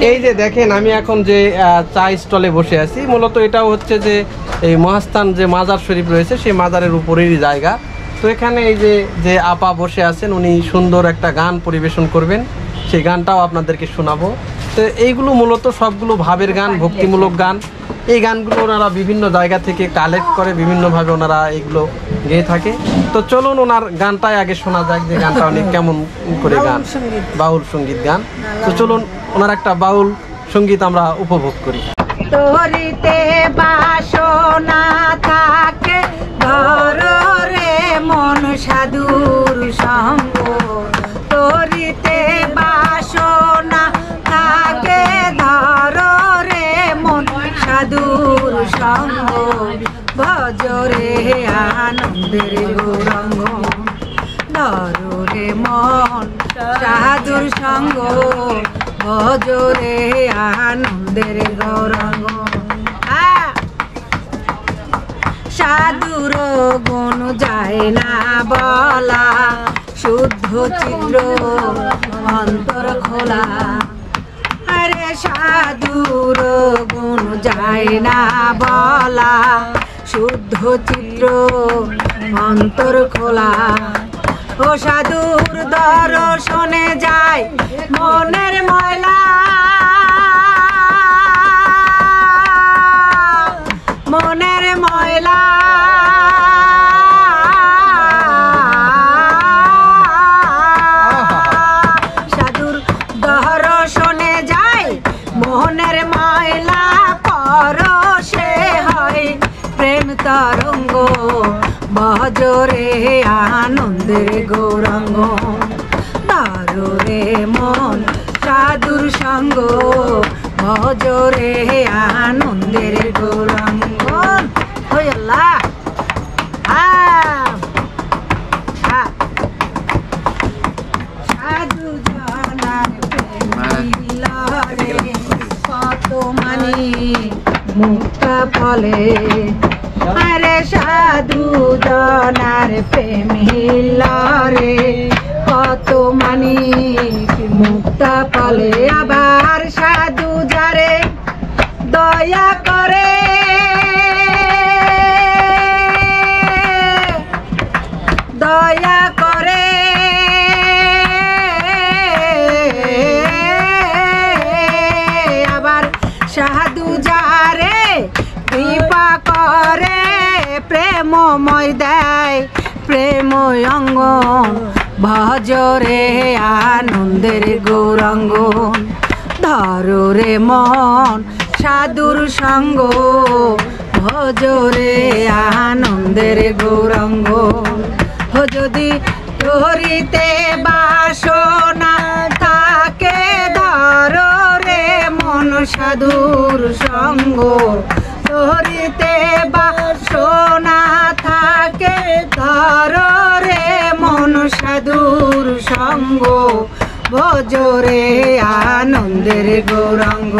এই যে দেখেন আমি এখন যে চা স্টলে বসে আছি, মূলত এটাও হচ্ছে যে এই মহাস্থান যে মাজার শরীফ রয়েছে সেই মাজারের উপরেরই জায়গা। তো এখানে এই যে আপা বসে আছেন, উনি সুন্দর একটা গান পরিবেশন করবেন, সেই গানটাও আপনাদেরকে শোনাবো। তো এইগুলো মূলত সবগুলো ভাবের গান, ভক্তিমূলক গান। এই গানগুলো ওনারা বিভিন্ন জায়গা থেকে কালেক্ট করে, বিভিন্নভাবে ওনারা এইগুলো গেয়ে থাকে। তো চলুন ওনার গানটাই আগে শোনা যাক, যে গানটা উনি কেমন করে গান, বাউল সঙ্গীত গান। তো চলুন ওনার একটা বাউল সঙ্গীত আমরা উপভোগ করি। তোরিতে বাসনা থাকে ধর রে মন সাধুর সঙ্গ, তোরিতে বাসনা থাকে ধর রে মন সাধুর সঙ্গ, ভজরে আনন্দের গৌরঙ্গ, ধর রে মন সাধুর সঙ্গ, ভজরে আনন্দের গৌরঙ্গ। সাধুর গুণ যায় না বলা, শুদ্ধ চিত্র অন্তর খোলা। আরে সাধুর গুণ যায় না বলা, শুদ্ধ চিত্র অন্তর খোলা। ও সাধুর দর্শনে যায় মনের ময়লা, মনের ময়লা। সাধুর দর্শনে যায় মনের ময়লা, পরশে হয় প্রেম তরঙ্গ, ভজরে আনন্দের গৌরঙ্গ, ধরো রে মন সাধুর সঙ্গ, ভজরে আনন্দের গৌরঙ্গ। ওই আল্লাহ সাধু জনার প্রেম কত মানি মুক্তা ফলে, আরে সাধু জনার প্রেম হিলারে কত মানি মুক্তা ফলে। আবার সাধু যারে দয়া করে, দয়া করে, আবার সাধু যারে কৃপা করে, প্রেমময় দেয় প্রেম অঙ্গ, ভজরে আনন্দের গৌরঙ্গ, ধরো রে মন সাধুর সঙ্গ, ভজরে আনন্দের গৌরঙ্গ। যদি তোরিতে বাসনা থাকে ধরো রে মন সাধুর সঙ্গ, তোরিতে বাসনা থাকে ধরো রে মন সাধুর সঙ্গ, ভজরে আনন্দের গৌরঙ্গ,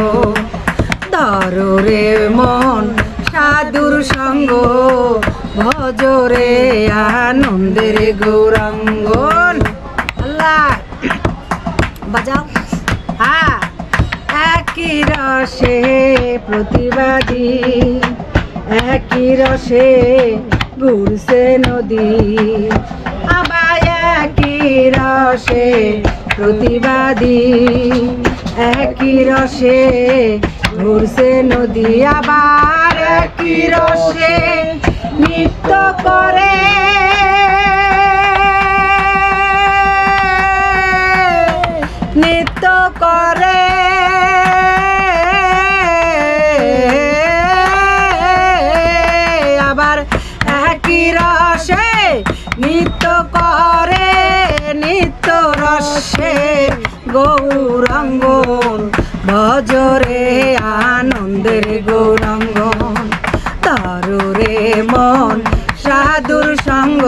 ধরো রে মন সাধুর সঙ্গ, ভজরে আনন্দের গৌরঙ্গ। আল্লাহ বাজাও। হ্যাঁ, একই রসে প্রতিবাদী, একই রসে ঘুরছে নদী, আবার একই রসে প্রতিবাদী, একই রসে ঘুরছে নদী, আবার একই রসে নৃত্য করে, নৃত্য করে। আবার একই রসে নৃত্য করে, নিত্য রসে গৌরঙ্গ, ভজরে আনন্দের গৌরঙ্গ, ধরো রে মন সাধুর সঙ্গ,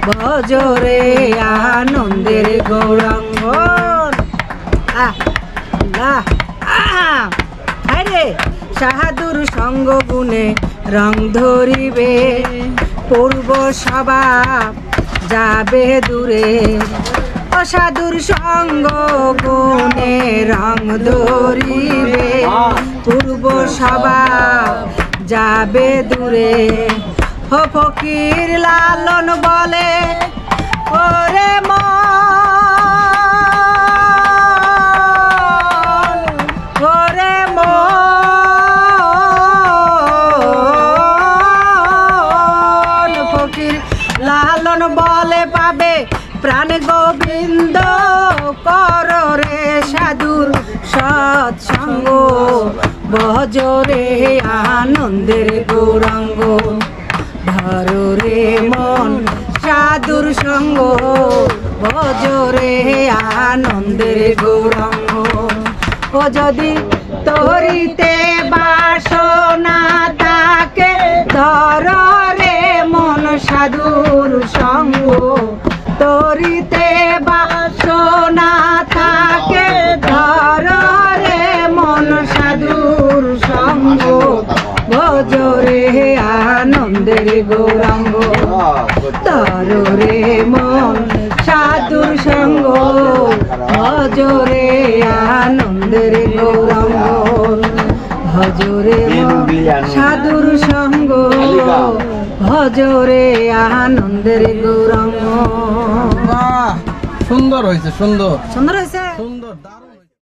ভজরে আনন্দের গৌরঙ্গ। আরে সাধুর সঙ্গ গুণে রং ধরিবে, পূর্ব স্বভাব যাবে দূরে, ও অসাধুর সঙ্গ গুণে রং ধরিবে পূর্ব স্বভাব যাবে দূরে ও ফকির লালন বলে ওরে মন ওরে মন ফকির লালন বলে পাবে প্রাণ গোবিন্দ কর রে সাধুর সৎসঙ্গ ভজরে আনন্দের গৌরাঙ্গ ধর রে মন সাধুর সঙ্গ ভজরে আনন্দের গৌরাঙ্গ ও যদি তরিতে বাসনা তাকে ধর রে মন সাধুর সঙ্গ তরিতে বাসনা থাকে ধর রে মন সাধুর সঙ্গ ভজরে আনন্দের গৌরাঙ্গ ধর রে মন সাধুর সঙ্গ ভজরে আনন্দের গৌরাঙ্গ ভজরে মন সাধুর সঙ্গ ভজরে আনন্দের গৌরাঙ্গ। বাহ, সুন্দর হয়েছে, সুন্দর সুন্দর হয়েছে। সুন্দর, দারুণ।